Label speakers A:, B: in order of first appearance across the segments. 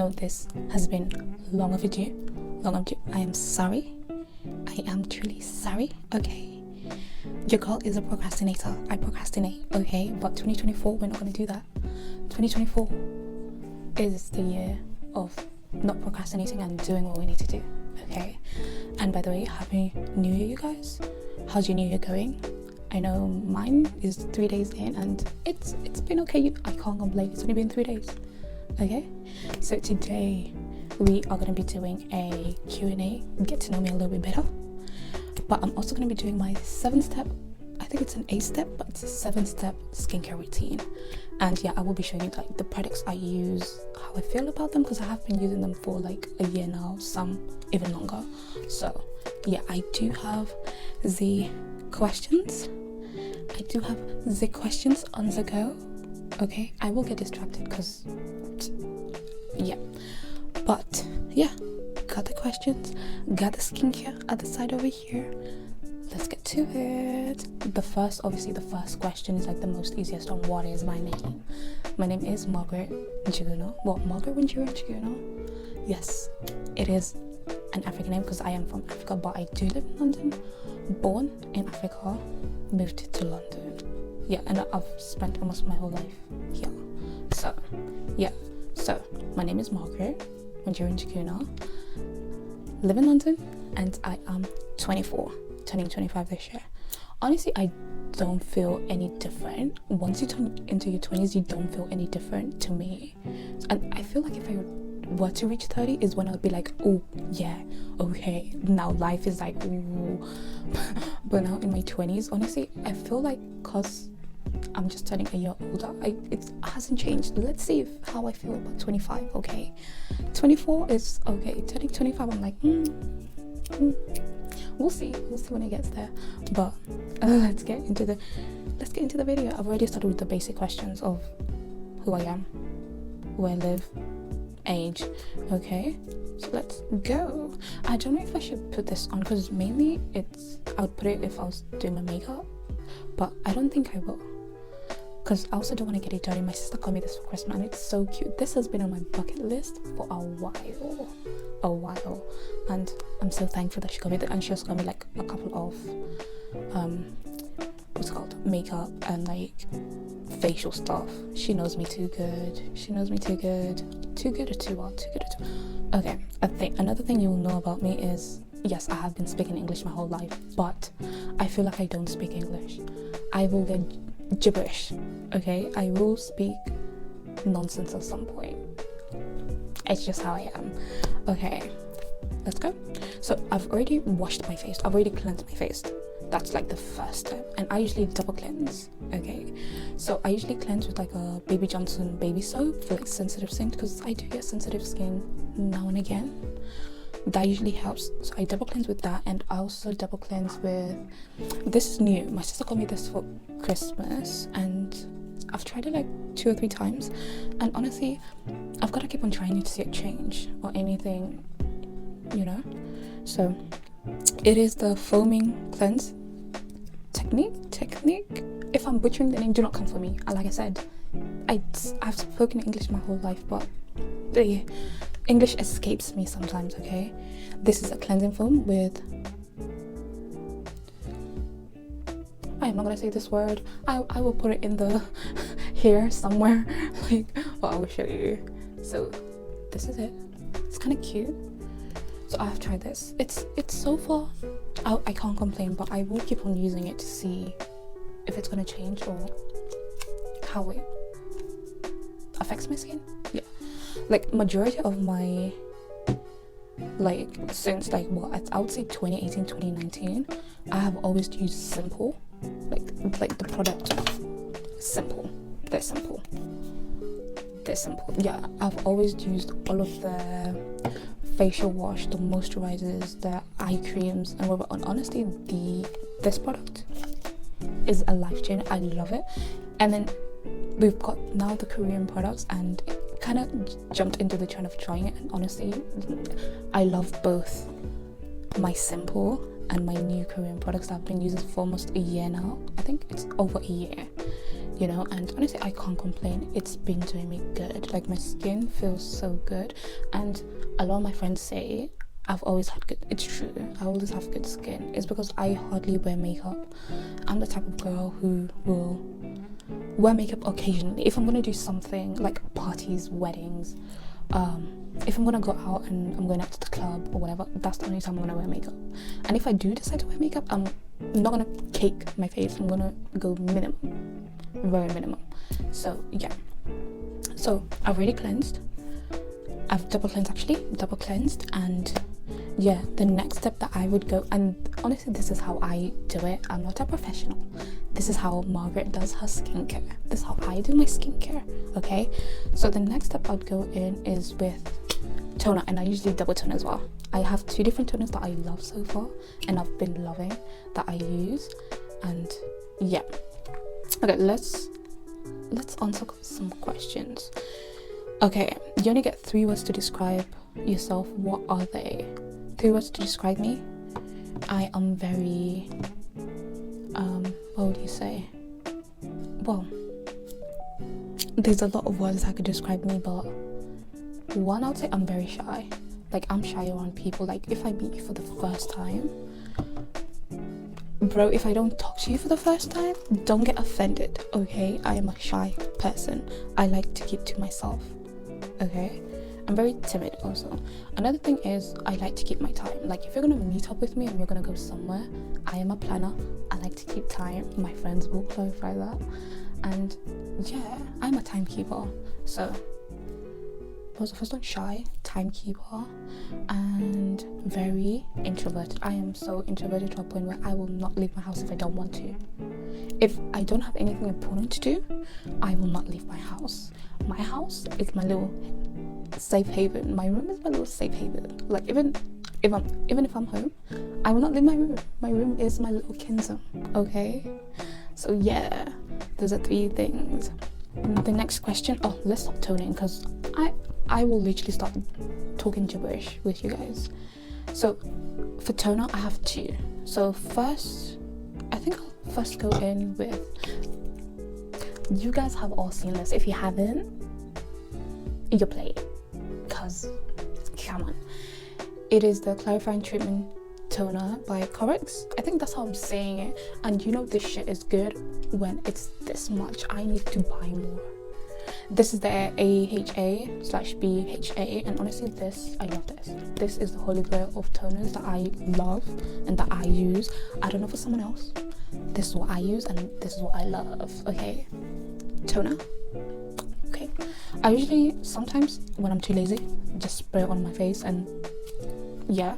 A: know this has been long overdue. I am sorry. I am truly sorry. Okay, your girl is a procrastinator. I procrastinate. Okay, but 2024, we're not going to do that. 2024 is the year of not procrastinating and doing what we need to do. Okay, and by the way, happy new year, you guys. How's your new year going? I know mine is 3 days in and it's been okay. I can't complain. It's only been 3 days. Okay, so today we are going to be doing a Q&A, get to know me a little bit better, but I'm also going to be doing my 7-step, I think it's an 8-step, but it's a 7-step skincare routine. And yeah, I will be showing you like the products I use, how I feel about them, because I have been using them for like a year now, some even longer. So yeah, I do have the questions on the go. Okay, I will get distracted because yeah, but yeah, got the questions, got the skincare at the side over here. Let's get to it. The first question is like the most easiest one. What is my name? My name is margaretnjuguna. Well, margaretnjuguna. Yes, it is an African name because I am from Africa, but I do live in London. Born in Africa, moved to London. Yeah, and I've spent almost my whole life here. So yeah, so my name is margaretnjuguna, live in London, and I am 24, turning 25 this year. Honestly, I don't feel any different. Once you turn into your 20s, you don't feel any different to me. And I feel like if I were to reach 30 is when I'll be like, oh yeah, okay, now life is like, ooh. But now in my 20s, honestly, I feel like because I'm just turning a year older, it hasn't changed. Let's see how I feel about 25. Okay, 24 is okay. Turning 25, I'm like, we'll see when it gets there. But let's get into the video. I've already started with the basic questions of who I am, where I live, age. Okay, so let's go. I don't know if I should put this on because mainly I would put it if I was doing my makeup, but I don't think I will because I also don't want to get it dirty. My sister got me this for Christmas and it's so cute. This has been on my bucket list for a while, and I'm so thankful that she got me that. And she also got me like a couple of what's it called, makeup and like facial stuff. She knows me too good. Too good or too well? Okay, another thing you will know about me is, yes, I have been speaking English my whole life, but I feel like I don't speak English. I will get gibberish. Okay, I will speak nonsense at some point. It's just how I am. Okay, let's go. So I've already washed my face. I've already cleansed my face. That's like the first step, and I usually double cleanse. Okay, so I usually cleanse with like a Baby Johnson baby soap for like sensitive skin, because I do get sensitive skin now and again. That usually helps. So I double cleanse with that, and I also double cleanse with, this is new, my sister got me this for Christmas and I've tried it like 2 or 3 times, and honestly I've got to keep on trying to see it change or anything, you know. So it is the foaming cleanse technique. If I'm butchering the name, do not come for me. Like I said, I've spoken English my whole life, but the English escapes me sometimes. Okay, this is a cleansing foam with, I'm not gonna say this word. I will put it in the here somewhere, like, well, I will show you. So this is it. It's kind of cute. So I have tried this. It's so far, I can't complain, but I will keep on using it to see if it's gonna change or how it affects my skin. Yeah, like majority of my, like since like I would say 2018, 2019, I have always used simple, like the product simple. They're simple. Yeah, I've always used all of the facial wash, the moisturizers, the eye creams, and whatever. And honestly, this product is a life changer. I love it. And then we've got now the Korean products, and kind of jumped into the trend of trying it. And honestly, I love both my simple and my new Korean products that I've been using for almost a year now. I think it's over a year. you know, and honestly I can't complain. It's been doing me good. Like my skin feels so good, and a lot of my friends say I've always had good. It's true, I always have good skin. It's because I hardly wear makeup. I'm the type of girl who will wear makeup occasionally if I'm gonna do something like parties, weddings, if I'm gonna go out and I'm going out to the club or whatever. That's the only time I'm gonna wear makeup. And if I do decide to wear makeup, I'm not gonna cake my face. I'm gonna go minimum, very minimum. So yeah, so I've already cleansed. I've double cleansed, and yeah, the next step that I would go, and honestly this is how I do it, I'm not a professional, this is how Margaret does her skincare, this is how I do my skincare, okay? So the next step I'd go in is with toner, and I usually double tone as well. I have 2 different toners that I love so far, and I've been loving, that I use, and yeah. Okay, let's answer some questions. Okay, you only get 3 words to describe yourself. What are they? 3 words to describe me. I am very, what would you say? Well, there's a lot of words that could describe me, but one, I would say I'm very shy. Like, I'm shy around people. Like, if I meet you for the first time, bro, if I don't talk to you for the first time, don't get offended, okay? I am a shy person. I like to keep to myself, okay? I'm very timid also. Another thing is I like to keep my time. Like, if you're gonna meet up with me and we're gonna go somewhere, I am a planner. I like to keep time. My friends will clarify that. And yeah, I'm a timekeeper. So was the first one? Shy, timekeeper, and very introverted. I am so introverted to a point where I will not leave my house if I don't want to. If I don't have anything important to do, I will not leave my house. My house is my little safe haven. My room is my little safe haven. Like, even if I'm home, I will not leave my room. My room is my little kingdom, okay? So yeah, those are 3 things. The next question, oh, let's stop toning, because I will literally start talking gibberish with you guys. So for toner, I have 2. So first, I think I'll first go in with, you guys have all seen this. If you haven't, you're playing, because come on. It is the Clarifying Treatment Toner by COSRX. I think that's how I'm saying it. And you know this shit is good when it's this much. I need to buy more. This is the AHA/BHA, and honestly I love this. This is the holy grail of toners that I love and that I use. I don't know for someone else. This is what I use and this is what I love, okay? Toner. Okay. I usually, sometimes when I'm too lazy, just spray it on my face and yeah.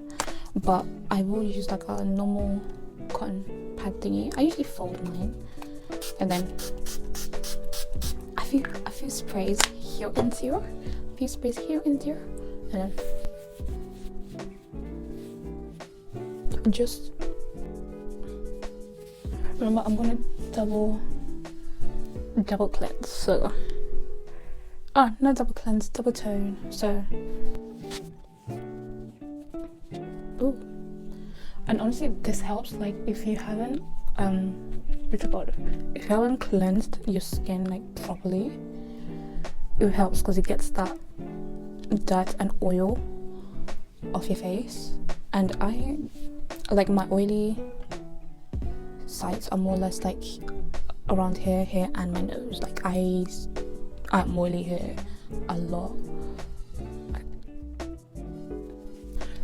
A: But I will use like a normal cotton pad thingy. I usually fold mine and then a few sprays here and there, and then just remember I'm gonna double cleanse. So not double cleanse, double tone. So ooh, and honestly this helps. Like, if you haven't if you haven't cleansed your skin like properly, it helps because it gets that dirt and oil off your face. And I like, my oily sites are more or less like around here and my nose. Like, I'm oily here a lot.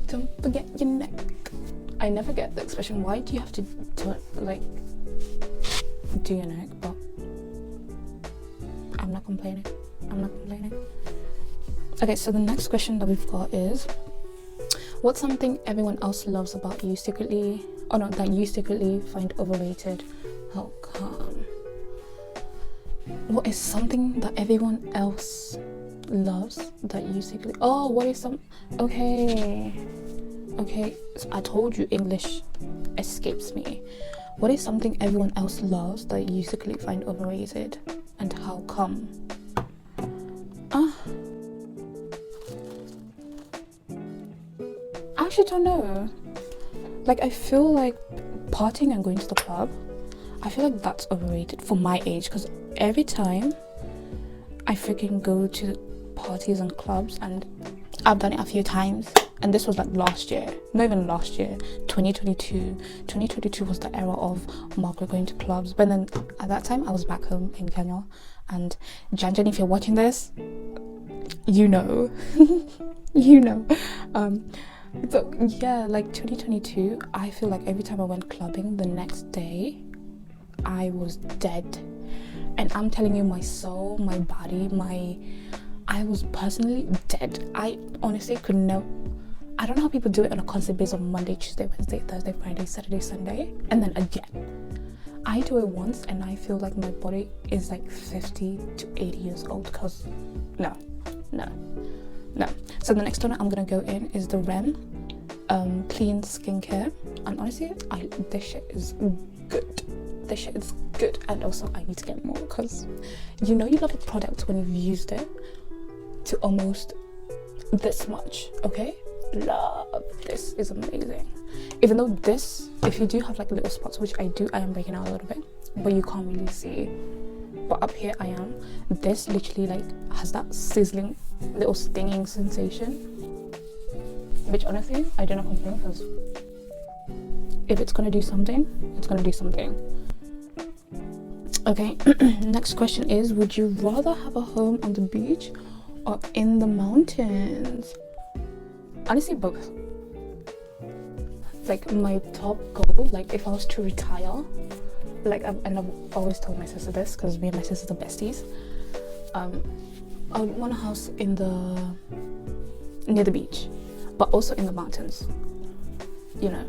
A: Don't forget your neck. I never get the expression, why do you have to do your neck? But I'm not complaining. Okay, so the next question that we've got is, what's something everyone else loves about you secretly, or not, that you secretly find overrated? How come? What is something that everyone else loves that you secretly, oh, what is some, okay, so I told you English escapes me. What is something everyone else loves that you secretly find overrated, and how come? I actually don't know. Like, I feel like partying and going to the club, I feel like that's overrated for my age, because every time I freaking go to parties and clubs, and I've done it a few times, and this was like last year, not even last year, 2022 was the era of Margaret going to clubs. But then at that time I was back home in Kenya, and Janjan, if you're watching this, you know. You know. So yeah, like 2022, I feel like every time I went clubbing, the next day I was dead. And I'm telling you, my soul, my body, I was personally dead. I honestly could not. I don't know how people do it on a constant basis on Monday, Tuesday, Wednesday, Thursday, Friday, Saturday, Sunday, and then again. I do it once and I feel like my body is like 50 to 80 years old, because no. So the next one I'm gonna go in is the REN Clean Skincare, and honestly, this shit is good. This shit is good, and also I need to get more, because you know you love a product when you've used it to almost this much. Okay, love, this is amazing. Even though this, if you do have like little spots, which I do, I am breaking out a little bit, but you can't really see, but up here I am. This literally like has that sizzling little stinging sensation, which honestly I do not complain, because if it's gonna do something, it's gonna do something. Okay, next question is, would you rather have a home on the beach or in the mountains? Honestly, both. Like my top goal, like if I was to retire, like and I've always told my sister this, because me and my sister are besties, I would want a house near the beach, but also in the mountains, you know,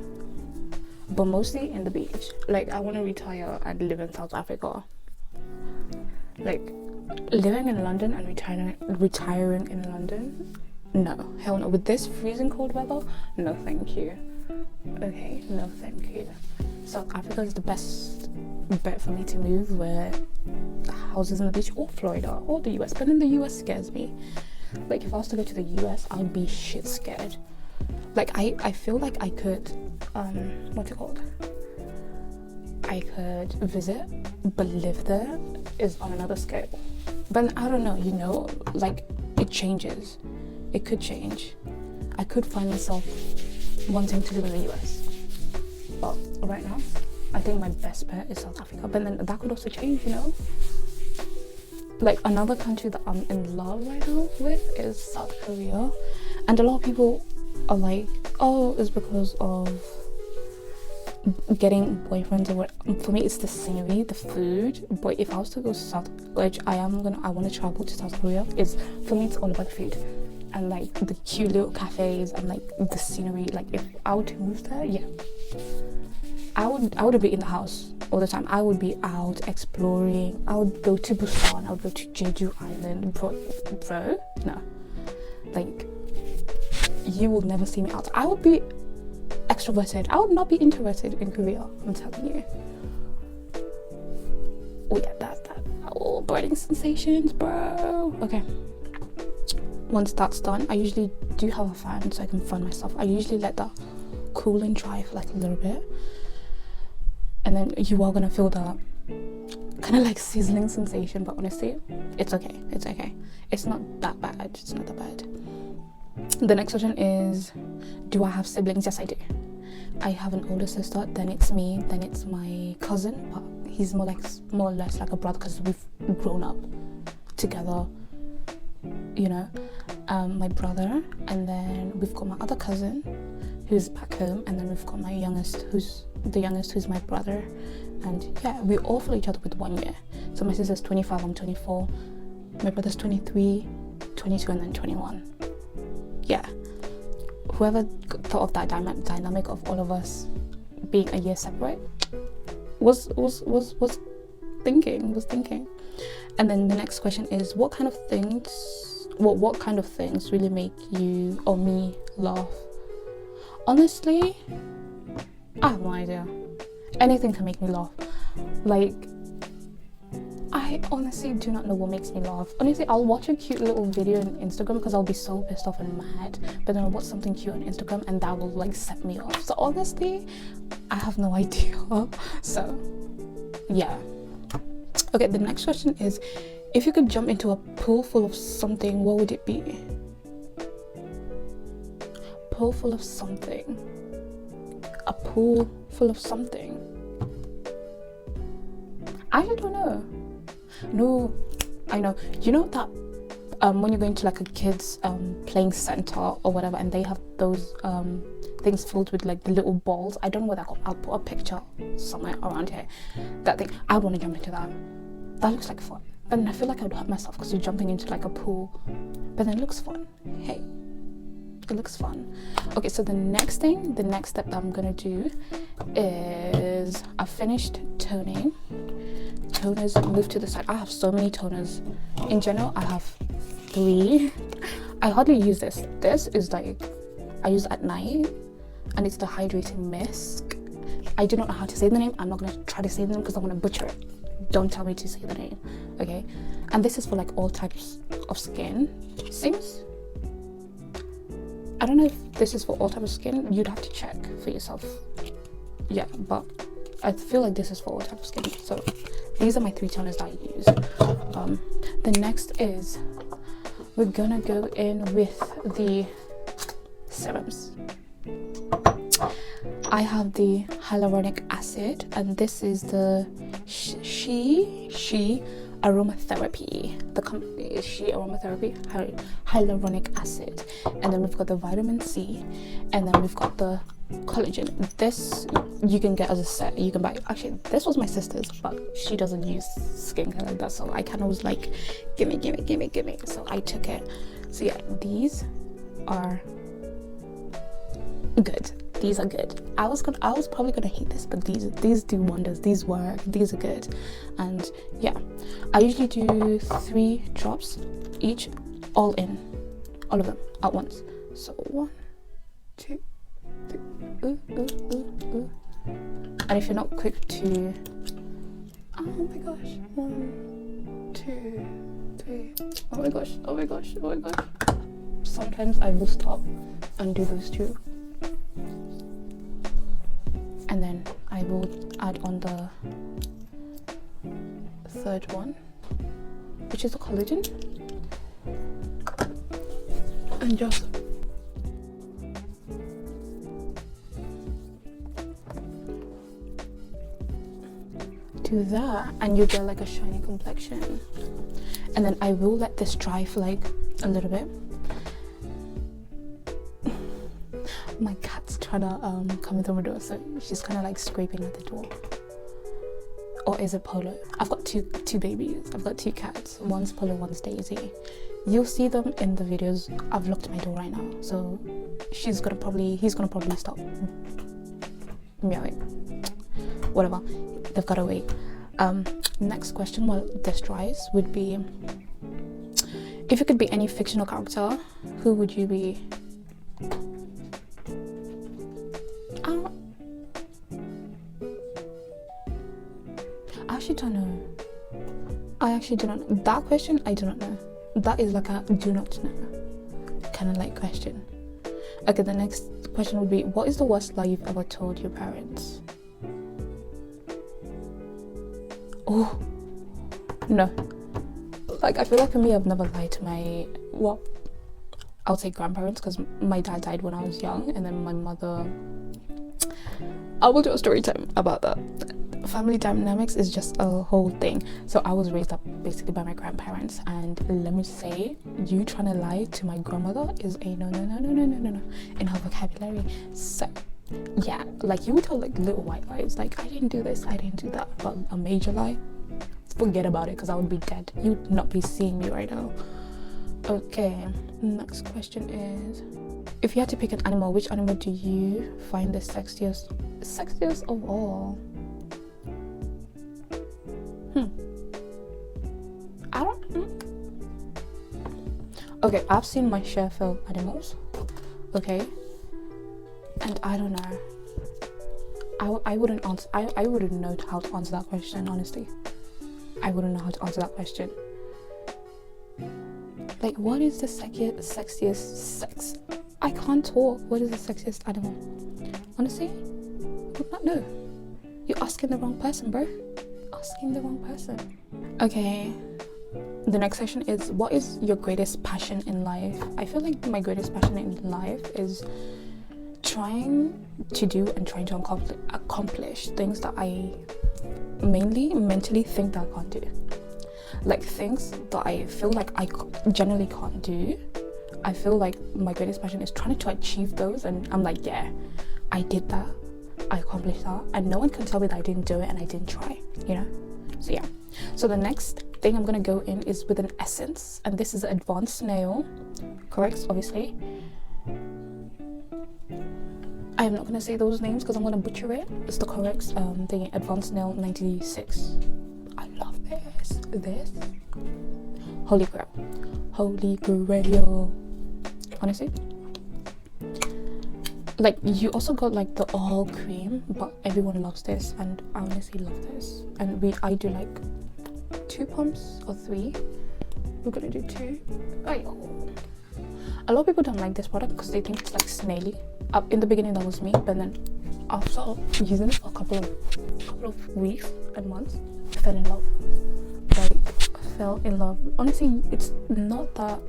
A: but mostly in the beach. Like I want to retire and live in South Africa. Like living in London and retiring in London, no, hell no. With this freezing cold weather, no thank you. Okay, no thank you. South Africa is the best bet for me to move, where houses on the beach, or Florida, or the US. But then the US scares me. Like if I was to go to the US, I'd be shit scared. Like I feel like I could what's it called? I could visit, but live there is on another scale. But I don't know, you know, like it changes. It could change. I could find myself wanting to live in the US. But right now, I think my best bet is South Africa. But then that could also change, you know? Like another country that I'm in love right now with is South Korea. And a lot of people are like, oh, it's because of getting boyfriends or what. For me, it's the scenery, the food. But if I was to go south, which I want to travel to South Korea, for me it's all about the food and like the cute little cafes and like the scenery. Like if I were to move there, yeah, I would be in the house all the time. I would be out exploring. I would go to Busan. I would go to Jeju Island. Bro, no, like you will never see me out. I would be extroverted. I would not be introverted in Korea, I'm telling you. Oh yeah, that oh, burning sensations, bro. Okay, once that's done, I usually do have a fan so I can fan myself. I usually let that cool and dry for like a little bit, and then you are gonna feel that kind of like sizzling sensation. But honestly, it's okay. It's not that bad. The next question is, do I have siblings? Yes, I do. I have an older sister, then it's me, then it's my cousin, but he's more or less like a brother, because we've grown up together, you know. My brother, and then we've got my other cousin who's back home, and then we've got my youngest who's my brother. And yeah, we all follow each other with 1 year. So my sister's 25, I'm 24, my brother's 23, 22, and then 21. Yeah, whoever thought of that dynamic of all of us being a year separate was thinking. And then the next question is, what kind of things really make you or me laugh? Honestly, I have no idea. Anything can make me laugh. Like, I honestly do not know what makes me laugh. Honestly, I'll watch a cute little video on Instagram because I'll be so pissed off and mad, but then I'll watch something cute on Instagram and that will like set me off. So honestly, I have no idea. So yeah. Okay, the next question is, if you could jump into a pool full of something, what would it be? Pool full of something. A pool full of something. I don't know. No, I know. You know that when you're going to like a kid's playing center or whatever, and they have those things filled with like the little balls. I don't know where that got. I'll put a picture somewhere around here. That thing. I want to jump into that. That looks like fun. But then I feel like I would hurt myself because you're jumping into like a pool. But then it looks fun. Hey, it looks fun. Okay, so the next step that I'm gonna do is I've finished toning. Toners move to the side. I have so many toners. In general, I have 3. I hardly use this. This is like I use at night, and it's the hydrating mist. I do not know how to say the name. I'm not gonna try to say the name because I want to butcher it. Don't tell me to say the name, okay? And this is for like all types of skin. Seems, I don't know if this is for all types of skin. You'd have to check for yourself. Yeah, but I feel like this is for all types of skin. So these are my 3 toners that I use. The next is we're gonna go in with the serums. I have the Hyaluronic Acid, and this is the She Aromatherapy. The company is She Aromatherapy, Hyaluronic Acid. And then we've got the vitamin C, and then we've got the collagen. This you can get as a set. You can buy. Actually, this was my sister's, but she doesn't use skincare like that, so I kind of was like, gimme. So I took it. So yeah, these are good. These are good. I was probably gonna hate this, but these do wonders. These work. These are good. And yeah, I usually do 3 drops each, all of them at once. So 1, 2, 3. And if you're not quick to, oh my gosh, 1, 2, 3. Oh my gosh. Sometimes I will stop and do those 2. And then I will add on the 3rd one, which is the collagen, and just do that, and you get like a shiny complexion. And then I will let this dry for like a little bit. My cat's trying to come in the window, so she's kind of like scraping at the door. Or is it Polo? I've got two babies. I've got 2 cats. One's Polo, one's Daisy. You'll see them in the videos. I've locked my door right now, so he's gonna probably stop meowing. Whatever. They've gotta wait. Next question, while this dries, would be, if you could be any fictional character, who would you be? I actually do not know. That question, I do not know. That is like a do not know kind of like question. Okay, the next question would be, what is the worst lie you've ever told your parents? Oh, no. Like, I feel like for me, I've never lied to my, well, I would say grandparents, because my dad died when I was young, and then my mother, I will do a story time about that. Family dynamics is just a whole thing. So I was raised up basically by my grandparents, and let me say, you trying to lie to my grandmother is a no in her vocabulary. So yeah, like you would tell like little white lies, like I didn't do this, I didn't do that, but a major lie, forget about it, because I would be dead. You'd not be seeing me right now. Okay, next question is, if you had to pick an animal, which animal do you find the sexiest of all? I don't. Okay, I've seen my share of animals. Okay, and I don't know. I wouldn't answer. I wouldn't know how to answer that question. Honestly, I wouldn't know how to answer that question. Like, what is the sexiest sex? I can't talk. What is the sexiest animal? Honestly, I would not know. You're asking the wrong person, bro. asking the wrong person. Okay, the next section is, what is your greatest passion in life? I feel like my greatest passion in life is trying to do and trying to accomplish things that I mainly mentally think that I can't do. Like things that I feel like I generally can't do. I feel like my greatest passion is trying to achieve those, and I'm like, yeah, I did that, I accomplished that, and no one can tell me that I didn't do it and I didn't try, you know? So yeah. So the next thing I'm gonna go in is with an essence, and this is Advanced Snail, correct, obviously. I am not gonna say those names because I'm gonna butcher it. It's the correct the Advanced Snail 96. I love this holy grail, honestly. Like, you also got like the all cream, but everyone loves this, and I honestly love this. And I do like 2 pumps or 3. We're gonna do 2. A lot of people don't like this product because they think it's like snaily. Up in the beginning, that was me, but then after using it for a couple of weeks and months, I fell in love. Honestly, it's not that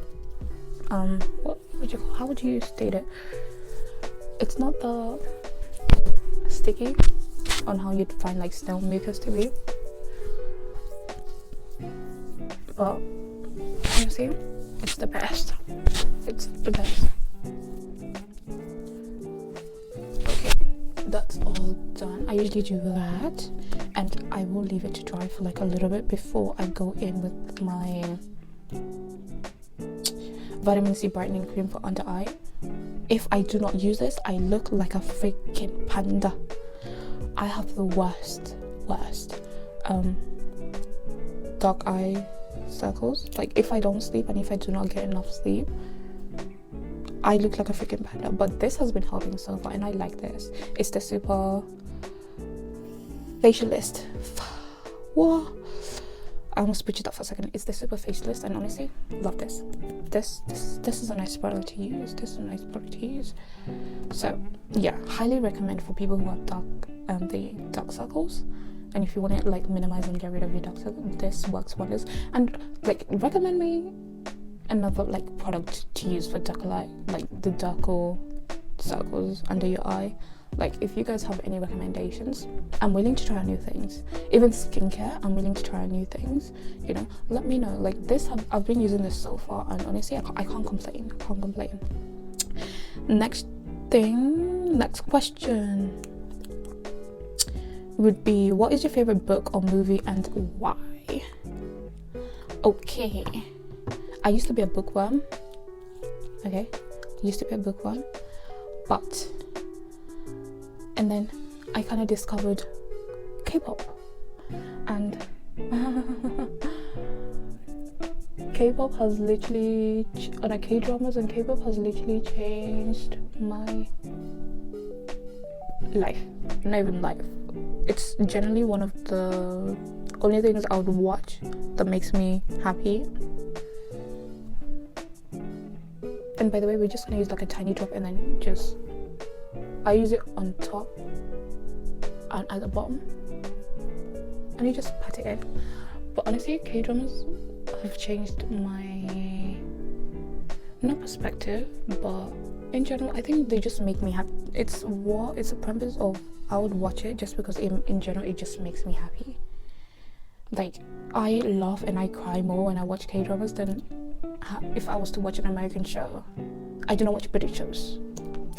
A: how would you state it? It's not the sticky on how you'd find like Snail mucus to be, but honestly, it's the best. It's the best. Okay, that's all done. I usually do that, and I will leave it to dry for like a little bit before I go in with my vitamin C brightening cream for under eye. If I do not use this, I look like a freaking panda. I have the worst dark eye circles. Like, if I don't sleep and if I do not get enough sleep, I look like a freaking panda. But this has been helping so far, and I like this. It's the Super Facialist. What? I almost switched it up for a second. It's the Super Facialist, and honestly, love this. This is a nice product to use. So yeah, highly recommend for people who have the dark circles, and if you want to like minimize and get rid of your dark circles, this works wonders. And like, recommend me another like product to use for darker light, like the darker circles under your eye. Like, if you guys have any recommendations, I'm willing to try new things. Even skincare, I'm willing to try new things, you know. Let me know. Like, this, I've been using this so far, and honestly, I can't complain. Next question would be, what is your favorite book or movie and why? Okay, I used to be a bookworm. And then I kind of discovered K-pop, and K-pop has literally, K-dramas and K-pop has literally changed my life. Not even life. It's generally one of the only things I would watch that makes me happy. And by the way, we're just gonna use like a tiny drop, and then I use it on top and at the bottom, and you just pat it in. But honestly, K-dramas have changed my, not perspective, but in general, I think they just make me happy. It's a premise of, I would watch it just because in general it just makes me happy. Like, I laugh and I cry more when I watch K-dramas than if I was to watch an American show. I do not watch British shows.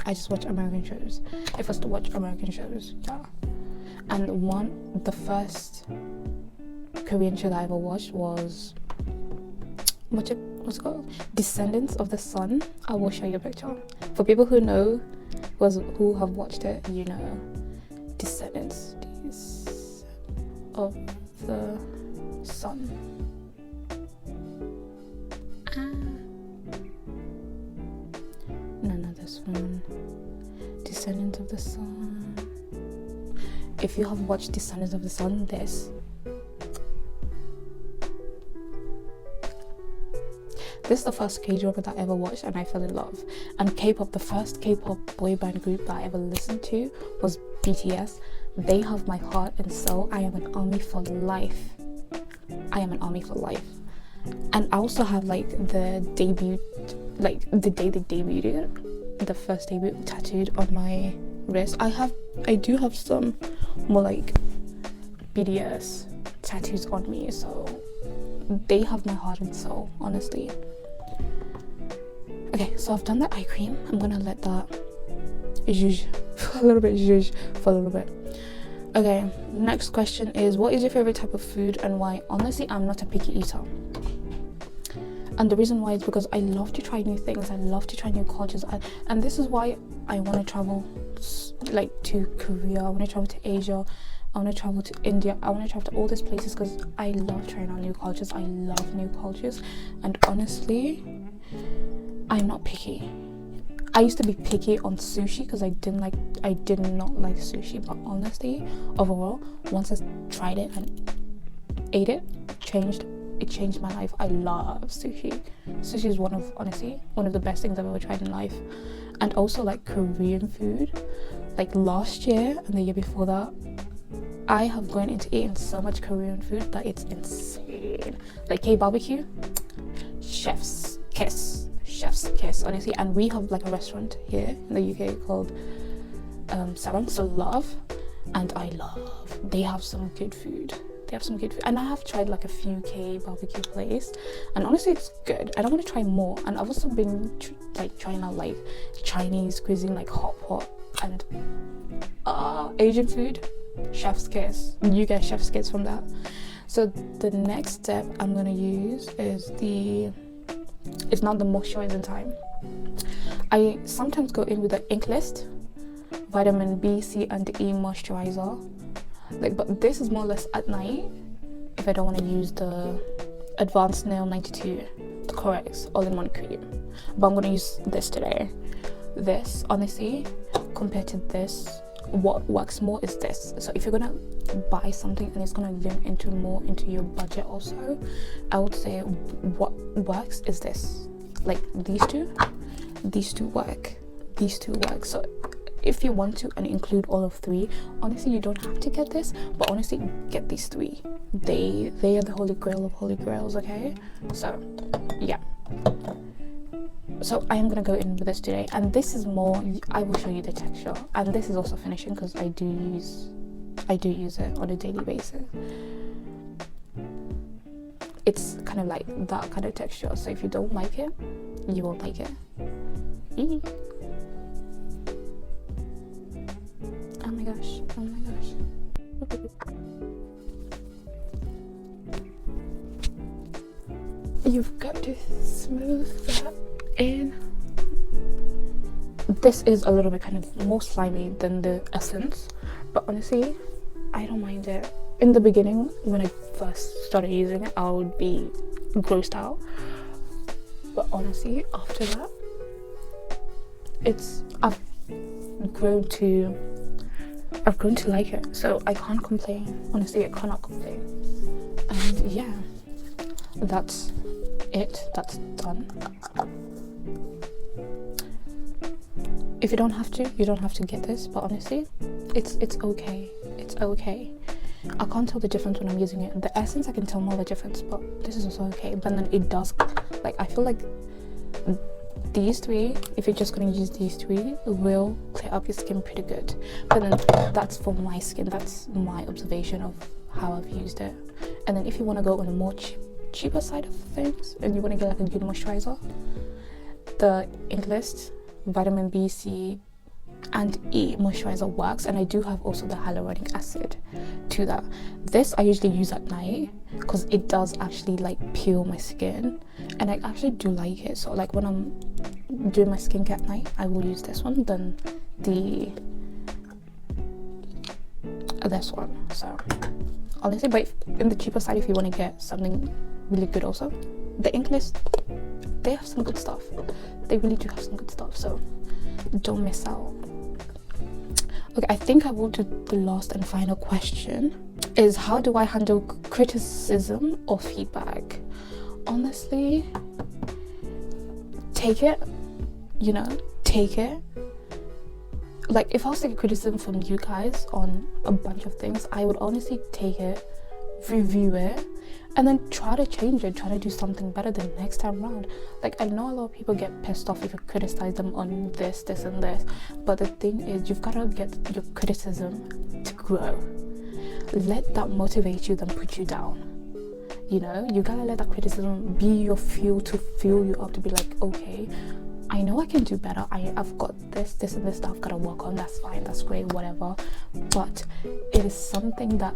A: I just watch American shows. If I was to watch American shows, yeah. And the first Korean show that I ever watched was, what's it called? Descendants of the Sun. I will show you a picture. For people who know, who have watched it, you know. Descendants of the Sun. No, this one. Descendants of the Sun. If you have watched Descendants of the Sun, this is the first K-drama that I ever watched, and I fell in love. And K-pop, the first K-pop boy band group that I ever listened to was BTS. They have my heart and soul. I am an army for life. I am an army for life. And I also have like the debut, like the day they debuted, the first debut tattooed on my wrist. I do have some more like BDS tattoos on me, so they have my heart and soul, honestly. Okay, so I've done the eye cream. I'm gonna let that zhuzh for a little bit. Okay, next question is, what is your favorite type of food and why? Honestly, I'm not a picky eater, and the reason why is because I love to try new things. I love to try new cultures, and this is why I want to travel like to Korea. I want to travel to Asia. I want to travel to India. I want to travel to all these places because I love trying out new cultures. I love new cultures, and honestly, I'm not picky. I used to be picky on sushi because I did not like sushi, but honestly, overall, once I tried it and ate it, it changed my life. I love sushi. Sushi is one of the best things I've ever tried in life. And also like Korean food. Like last year and the year before that, I have gone into eating so much Korean food that it's insane. Like K-barbecue, chef's kiss, honestly. And we have like a restaurant here in the UK called SERUM, so love, and I love. They have some good food. And I have tried like a few K-barbecue place, and honestly it's good. I don't want to try more. And I've also been trying out like Chinese cuisine, like hot pot, and Asian food. Chef's kiss. You get chef's kiss from that. So the next step I'm gonna use is it's not the moisturizing time. I sometimes go in with the Ink List vitamin B, C and E moisturizer, but this is more or less at night if I don't want to use the advanced Snail 92, the COSRX all-in-one cream. But I'm gonna use this today. This, honestly, compared to this, what works more is this. So if you're gonna buy something and it's gonna link into your budget also, I would say what works is this. Like these two work. So if you want to and include all of three, honestly you don't have to get this, but honestly get these three. They are the holy grail of holy grails, okay? So yeah. So I am gonna go in with this today, and this is more, I will show you the texture, and this is also finishing because I do use it on a daily basis. It's kind of like that kind of texture, so if you don't like it, you won't like it. Oh my gosh. You've got to smooth that in. This is a little bit kind of more slimy than the essence, but honestly I don't mind it. In the beginning when I first started using it, I would be grossed out, but honestly after that I've grown to like it, so I can't complain. Honestly, I cannot complain. And yeah, that's it. That's done. If you don't have to, you don't have to get this, but honestly, it's okay. It's okay. I can't tell the difference when I'm using it. The essence, I can tell more the difference, but this is also okay. But then it does, like, I feel like these three, if you're just going to use these three, will clear up your skin pretty good. But then that's for my skin. That's my observation of how I've used it. And then if you want to go on a more cheaper side of things and you want to get like a good moisturizer, the Ink List vitamin B, C and E moisturizer works. And I do have also the hyaluronic acid to that. This I usually use at night because it does actually like peel my skin, and I actually do like it. So like when I'm doing my skincare at night, I will use this one than this one. So honestly, but in the cheaper side, if you want to get something really good also, the Ink List, they have some good stuff. They really do have some good stuff, so don't miss out. Okay, I think I will do the last and final question, is how do I handle criticism or feedback? Honestly, take it, take it. like, if I was to get criticism from you guys on a bunch of things, I would honestly take it, review it, and then try to change it, try to do something better the next time around. Like, I know a lot of people get pissed off if you criticize them on this and this, but the thing is, you've got to get your criticism to grow. Let that motivate you, then put you down. You know, you gotta let that criticism be your fuel to fuel you up, to be like, okay, I know I can do better. I've got this and this that I've got to work on. That's fine, that's great, whatever. But it is something that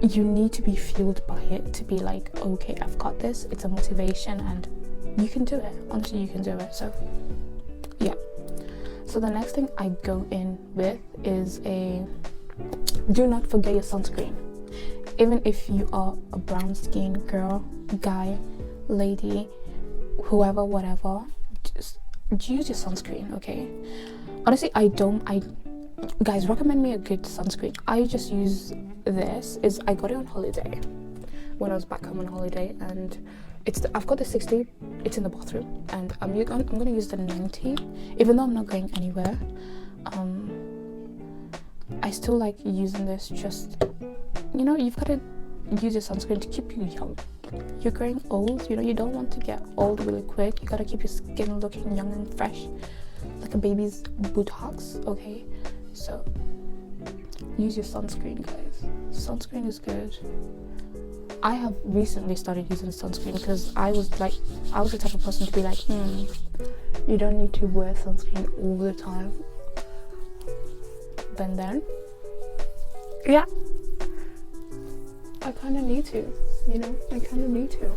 A: you need to be fueled by it, to be like, okay, I've got this. It's a motivation, and you can do it. Honestly, you can do it. So, yeah. So the next thing I go in with is do not forget your sunscreen. Even if you are a brown skin girl, guy, lady, whoever, whatever, just use your sunscreen, okay? Honestly, guys, recommend me a good sunscreen. I just use this. I got it on holiday when I was back home on holiday, and I've got the 60. It's in the bathroom, and I'm gonna use the 90, even though I'm not going anywhere. I still like using this. Just, you know, you've got to use your sunscreen to keep you young. You're growing old, you know, you don't want to get old really quick. You gotta keep your skin looking young and fresh, like a baby's buttocks, okay? So use your sunscreen, guys. Sunscreen is good. I have recently started using sunscreen because I was the type of person to be like, you don't need to wear sunscreen all the time. But then, yeah, I kind of need to, you know, I kind of need to.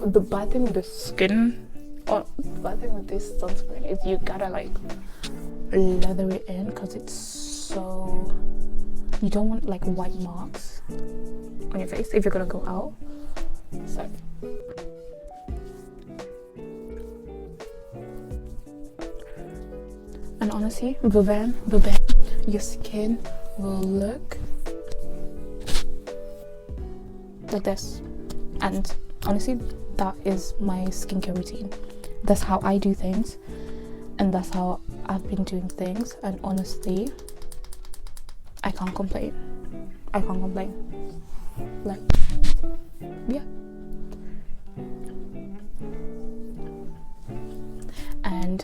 A: The bad thing with the skin, or the bad thing with this sunscreen, is you gotta like lather it in, because it's so, you don't want like white marks on your face if you're gonna go out. So and honestly, then your skin will look like this. And honestly, that is my skincare routine. That's how I do things, and that's how I've been doing things. And honestly, I can't complain. Like, yeah. And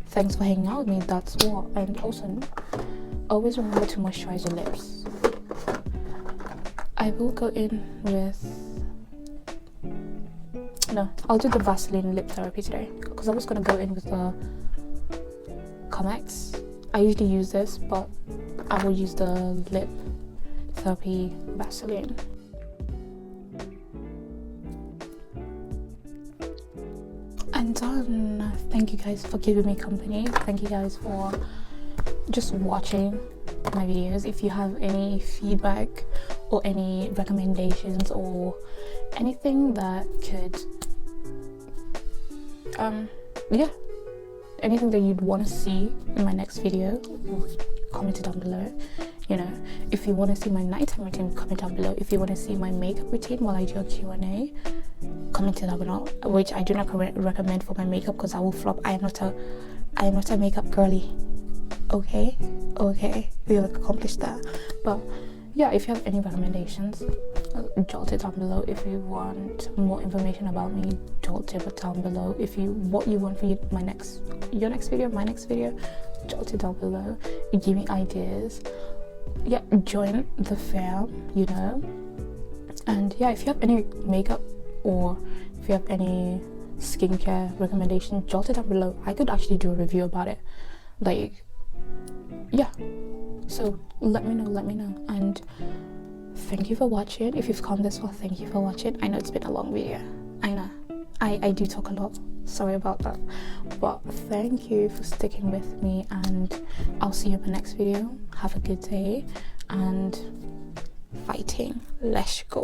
A: thanks for hanging out with me. That's what. And also, always remember to moisturize your lips. I will go in with, no, I'll do the Vaseline lip therapy today, because I was going to go in with the COSRX. I usually use this, but I will use the lip therapy Vaseline. I'm done. Thank you guys for giving me company. Thank you guys for just watching my videos. If you have any feedback or any recommendations or anything that could anything that you'd want to see in my next video, comment it down below. You know, if you want to see my nighttime routine, comment down below. If you want to see my makeup routine while I do a Q&A, comment it down below, which I do not recommend for my makeup, because I will flop. I am not a makeup girly. Okay, we'll accomplish that. But yeah, if you have any recommendations, jot it down below. If you want more information about me, jot it down below. If what you want for your next video, jot it down below. You give me ideas. Yeah, join the fam, you know. And yeah, if you have any makeup or if you have any skincare recommendation, jot it down below. I could actually do a review about it. Like, yeah, so let me know. And thank you for watching. If you've come this far, thank you for watching. I know it's been a long video. I know I do talk a lot, sorry about that, but thank you for sticking with me, and I'll see you in my next video. Have a good day, and fighting, let's go.